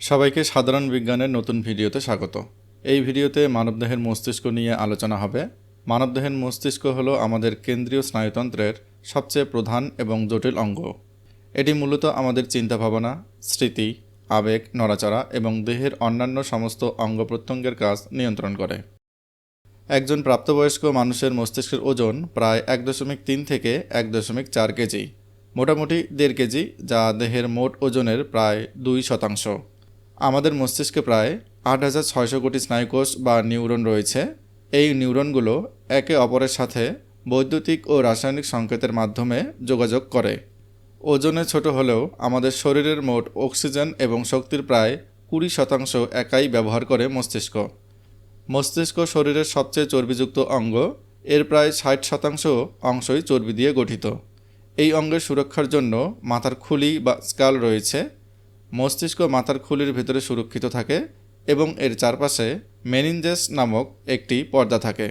সবাইকে সাধারণ বিজ্ঞানের নতুন ভিডিওতে স্বাগত। এই ভিডিওতে মানবদেহের মস্তিষ্ক নিয়ে আলোচনা হবে। মানবদেহের মস্তিষ্ক হলো আমাদের কেন্দ্রীয় স্নায়ুতন্ত্রের সবচেয়ে প্রধান এবং জটিল অঙ্গ। এটি মূলত আমাদের চিন্তাভাবনা, স্মৃতি, আবেগ, নড়াচড়া এবং দেহের অন্যান্য সমস্ত অঙ্গ প্রত্যঙ্গের কাজ নিয়ন্ত্রণ করে। একজন প্রাপ্তবয়স্ক মানুষের মস্তিষ্কের ওজন প্রায় 1.3 থেকে 1.4 কেজি, মোটামুটি 1.5 কেজি, যা দেহের মোট ওজনের প্রায় 2%। আমাদের মস্তিষ্কে প্রায় 8,600 কোটি স্নায়ুকোষ বা নিউরন রয়েছে। এই নিউরনগুলো একে অপরের সাথে বৈদ্যুতিক ও রাসায়নিক সংকেতের মাধ্যমে যোগাযোগ করে। ওজনে ছোট হলেও আমাদের শরীরের মোট অক্সিজেন এবং শক্তির প্রায় 20% একাই ব্যবহার করে মস্তিষ্ক। মস্তিষ্ক শরীরের সবচেয়ে চর্বিযুক্ত অঙ্গ। এর প্রায় 60% অংশই চর্বি দিয়ে গঠিত। এই অঙ্গের সুরক্ষার জন্য মাথার খুলি বা স্কাল রয়েছে। মস্তিষ্ক মাথার খুলির ভেতরে সুরক্ষিত থাকে এবং এর চারপাশে মেনিনজেস নামক একটি পর্দা থাকে।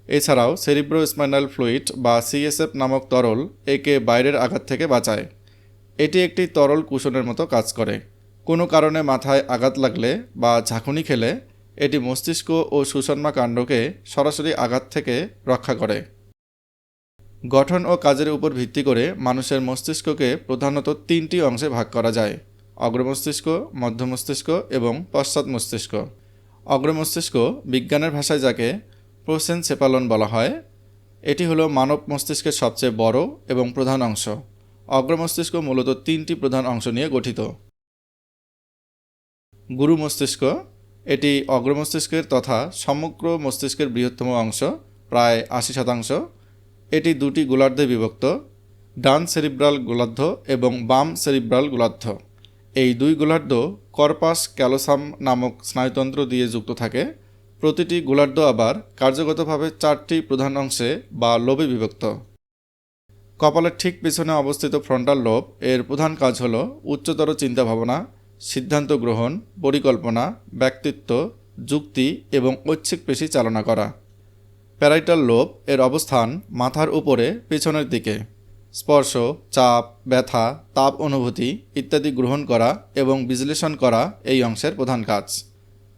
এছাড়াও সেরিব্রোস্পাইনাল ফ্লুইড বা সিএসএফ নামক তরল একে বাইরের আঘাত থেকে বাঁচায়। এটি একটি তরল কুশনের মতো কাজ করে। কোনো কারণে মাথায় আঘাত লাগলে বা ঝাঁকুনি খেলে এটি মস্তিষ্ক ও সুষুম্না কাণ্ডকে সরাসরি আঘাত থেকে রক্ষা করে। গঠন ও কাজের উপর ভিত্তি করে মানুষের মস্তিষ্ককে প্রধানত 3টি অংশে ভাগ করা যায়: অগ্রমস্তিষ্ক, মধ্য মস্তিষ্ক এবং পশ্চাৎ মস্তিষ্ক। অগ্রমস্তিষ্ক, বিজ্ঞানের ভাষায় যাকে প্রোসেনসেপালন বলা হয়, এটি হলো মানব মস্তিষ্কের সবচেয়ে বড় এবং প্রধান অংশ। অগ্রমস্তিষ্ক মূলত 3টি প্রধান অংশ নিয়ে গঠিত। গুরু মস্তিষ্ক, এটি অগ্রমস্তিষ্কের তথা সমগ্র মস্তিষ্কের বৃহত্তম অংশ, প্রায় 80%। এটি 2টি গোলার্ধে বিভক্ত: ডান সেরিব্রাল গোলার্ধ এবং বাম সেরিব্রাল গোলার্ধ। এই 2 গোলার্ধ কর্পাস ক্যালোসাম নামক স্নায়ুতন্ত্র দিয়ে যুক্ত থাকে। প্রতিটি গোলার্ধ আবার কার্যগতভাবে 4টি প্রধান অংশে বা লোবে বিভক্ত। কপালের ঠিক পিছনে অবস্থিত ফ্রন্টাল লোব এর প্রধান কাজ হল উচ্চতর চিন্তাভাবনা, সিদ্ধান্ত গ্রহণ, পরিকল্পনা, ব্যক্তিত্ব, যুক্তি এবং ঐচ্ছিক পেশি চালনা করা। প্যারাইটাল লোব এর অবস্থান মাথার উপরে পেছনের দিকে। স্পর্শ, চাপ, ব্যথা, তাপ অনুভূতি ইত্যাদি গ্রহণ করা এবং বিশ্লেষণ করা এই অংশের প্রধান কাজ।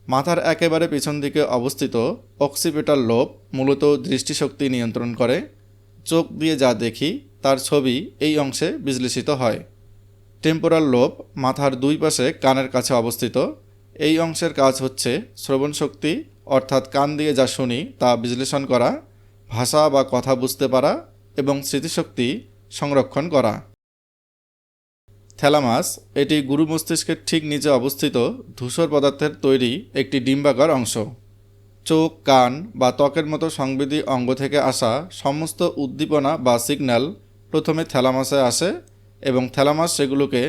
মাথার একেবারে পিছন দিকে অবস্থিত অক্সিপিটাল লোব মূলত দৃষ্টিশক্তি নিয়ন্ত্রণ করে। চোখ দিয়ে যা দেখি তার ছবি এই অংশে বিশ্লেষিত হয়। টেম্পোরাল লোব মাথার 2 পাশে কানের কাছে অবস্থিত। এই অংশের কাজ হচ্ছে শ্রবণ শক্তি, অর্থাৎ কান দিয়ে যা শুনি তা বিশ্লেষণ করা, ভাষা বা কথা বুঝতে পারা এবং স্মৃতিশক্তি সংরক্ষণ করা। থ্যালামাস, এটি গুরু মস্তিষ্কের ঠিক নিচে অবস্থিত ধূসর পদার্থের তৈরি একটি ডিম্বাকার অংশ। চোখ, কান বা ত্বকের মতো সংবেদী অঙ্গ থেকে আসা সমস্ত উদ্দীপনা বা সিগন্যাল প্রথমে থ্যালামাসে আসে এবং থ্যালামাস সেগুলোকে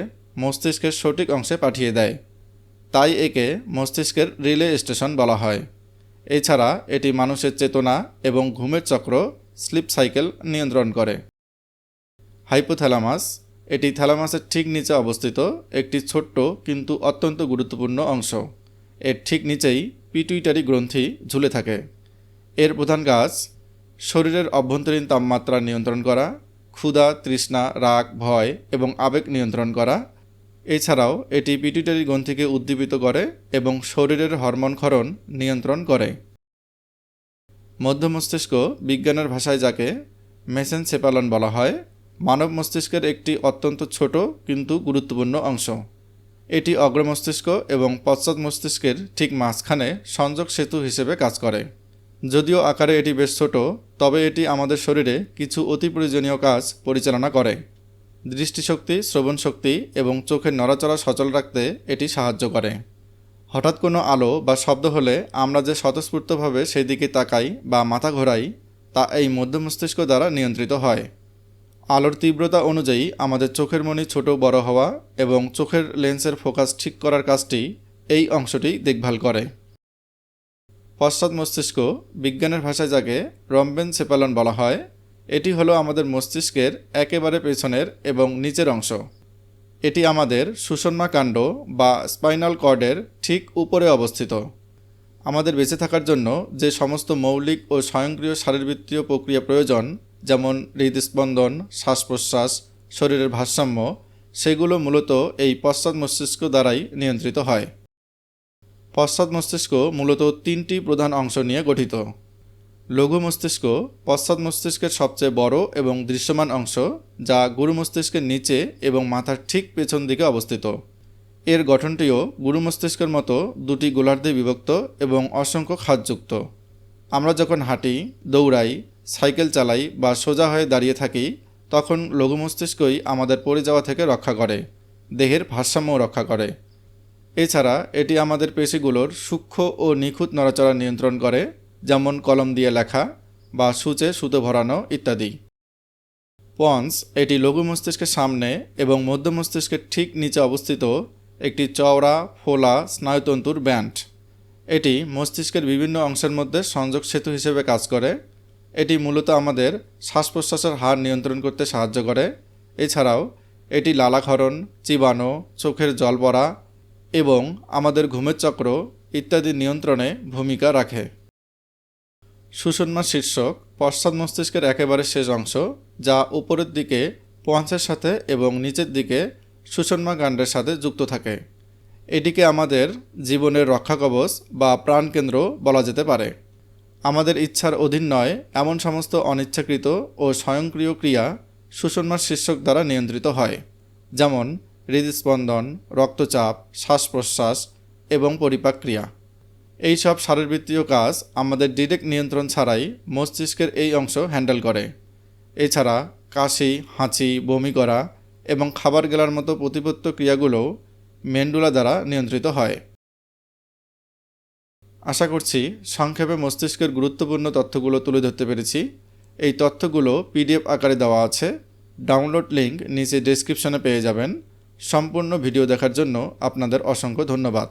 মস্তিষ্কের সঠিক অংশে পাঠিয়ে দেয়। তাই একে মস্তিষ্কের রিলে স্টেশন বলা হয়। এছাড়া এটি মানুষের চেতনা এবং ঘুমের চক্র, স্লিপ সাইকেল নিয়ন্ত্রণ করে। হাইপোথ্যালামাস, এটি থ্যালামাসের ঠিক নিচে অবস্থিত একটি ছোট্ট কিন্তু অত্যন্ত গুরুত্বপূর্ণ অংশ। এর ঠিক নিচেই পিটুইটারি গ্রন্থি ঝুলে থাকে। এর প্রধান কাজ শরীরের অভ্যন্তরীণ তাপমাত্রা নিয়ন্ত্রণ করা, ক্ষুধা, তৃষ্ণা, রাগ, ভয় এবং আবেগ নিয়ন্ত্রণ করা। এছাড়াও এটি পিটুইটারি গ্রন্থিকে উদ্দীপিত করে এবং শরীরের হরমোন ক্ষরণ নিয়ন্ত্রণ করে। মধ্য মস্তিষ্ক, বিজ্ঞানের ভাষায় যাকে মেসেনসেপালন বলা হয়, মানব মস্তিষ্কের একটি অত্যন্ত ছোট কিন্তু গুরুত্বপূর্ণ অংশ। এটি অগ্রমস্তিষ্ক এবং পশ্চাৎ মস্তিষ্কের ঠিক মাঝখানে সংযোগ সেতু হিসেবে কাজ করে। যদিও আকারে এটি বেশ ছোট, তবে এটি আমাদের শরীরে কিছু অতি প্রয়োজনীয় কাজ পরিচালনা করে। দৃষ্টিশক্তি, শ্রবণ শক্তি এবং চোখের নড়াচড়া সচল রাখতে এটি সাহায্য করে। হঠাৎ কোনো আলো বা শব্দ হলে আমরা যে স্বতঃস্ফূর্তভাবে সেই দিকে তাকাই বা মাথা ঘোরাই, তা এই মধ্য মস্তিষ্ক দ্বারা নিয়ন্ত্রিত হয়। আলোর তীব্রতা অনুযায়ী আমাদের চোখের মণি ছোট বড় হওয়া এবং চোখের লেন্সের ফোকাস ঠিক করার কাজটি এই অংশটি দেখভাল করে। পশ্চাৎ মস্তিষ্ক, বিজ্ঞানের ভাষায় যাকে রম্বেনসেপালন বলা হয়, এটি হলো আমাদের মস্তিষ্কের একেবারে পেছনের এবং নিচের অংশ। এটি আমাদের সুষুম্না কাণ্ড বা স্পাইনাল কর্ডের ঠিক উপরে অবস্থিত। আমাদের বেঁচে থাকার জন্য যে সমস্ত মৌলিক ও স্বয়ংক্রিয় শারীরবৃত্তীয় প্রক্রিয়া প্রয়োজন, যেমন হৃদস্পন্দন, শ্বাস প্রশ্বাস, শরীরের ভারসাম্য, সেগুলো মূলত এই পশ্চাৎ মস্তিষ্ক দ্বারাই নিয়ন্ত্রিত হয়। পশ্চাৎ মস্তিষ্ক মূলত 3টি প্রধান অংশ নিয়ে গঠিত। লঘু মস্তিষ্ক পশ্চাৎ মস্তিষ্কের সবচেয়ে বড় এবং দৃশ্যমান অংশ, যা গুরু মস্তিষ্কের নিচে এবং মাথার ঠিক পেছন দিকে অবস্থিত। এর গঠনটিও গুরু মস্তিষ্কের মতো 2টি গোলার্ধে বিভক্ত এবং অসংখ্য খাতযুক্ত। আমরা যখন হাঁটি, দৌড়াই, সাইকেল চালাই বা সোজা হয়ে দাঁড়িয়ে থাকি, তখন লঘু মস্তিষ্কই আমাদের পড়ে যাওয়া থেকে রক্ষা করে, দেহের ভারসাম্য রক্ষা করে। এছাড়া এটি আমাদের পেশিগুলোর সূক্ষ্ম ও নিখুঁত নড়াচড়া নিয়ন্ত্রণ করে, যেমন কলম দিয়ে লেখা বা সূচে সুতো ভরানো ইত্যাদি। পন্স এটি লঘু মস্তিষ্কের সামনে এবং মধ্য মস্তিষ্কের ঠিক নিচে অবস্থিত একটি চওড়া ফোলা স্নায়ুতন্তুর ব্যান্ড। এটি মস্তিষ্কের বিভিন্ন অংশের মধ্যে সংযোগ সেতু হিসেবে কাজ করে। এটি মূলত আমাদের শ্বাস প্রশ্বাসের হার নিয়ন্ত্রণ করতে সাহায্য করে। এছাড়াও এটি লালাক্ষরণ, চিবানো, চোখের জল পড়া এবং আমাদের ঘুমের চক্র ইত্যাদি নিয়ন্ত্রণে ভূমিকা রাখে। সুষুম্না শীর্ষক পশ্চাৎ মস্তিষ্কের একেবারে শেষ অংশ, যা উপরের দিকে পন্সের সাথে এবং নিচের দিকে সুষুম্না কাণ্ডের সাথে যুক্ত থাকে। এটিকে আমাদের জীবনের রক্ষাকবচ বা প্রাণকেন্দ্র বলা যেতে পারে। আমাদের ইচ্ছার অধীন নয় এমন সমস্ত অনিচ্ছাকৃত ও স্বয়ংক্রিয় ক্রিয়া সুষুম্না শীর্ষক দ্বারা নিয়ন্ত্রিত হয়, যেমন হৃদস্পন্দন, রক্তচাপ, শ্বাস প্রশ্বাস এবং পরিপাক ক্রিয়া। এই সব শারীরবৃত্তীয় কাজ আমাদের ডিরেক্ট নিয়ন্ত্রণ ছাড়াই মস্তিষ্কের এই অংশ হ্যান্ডেল করে। এছাড়া কাশি, হাঁচি, বমি করা এবং খাবার গেলার মতো প্রতিপত্ত ক্রিয়াগুলো মেন্ডুলা দ্বারা নিয়ন্ত্রিত হয়। আশা করছি সংক্ষেপে মস্তিষ্কের গুরুত্বপূর্ণ তথ্যগুলো তুলে ধরতে পেরেছি। এই তথ্যগুলো PDF আকারে দেওয়া আছে। ডাউনলোড লিঙ্ক নিচে ডেসক্রিপশনে পেয়ে যাবেন। সম্পূর্ণ ভিডিও দেখার জন্য আপনাদের অসংখ্য ধন্যবাদ।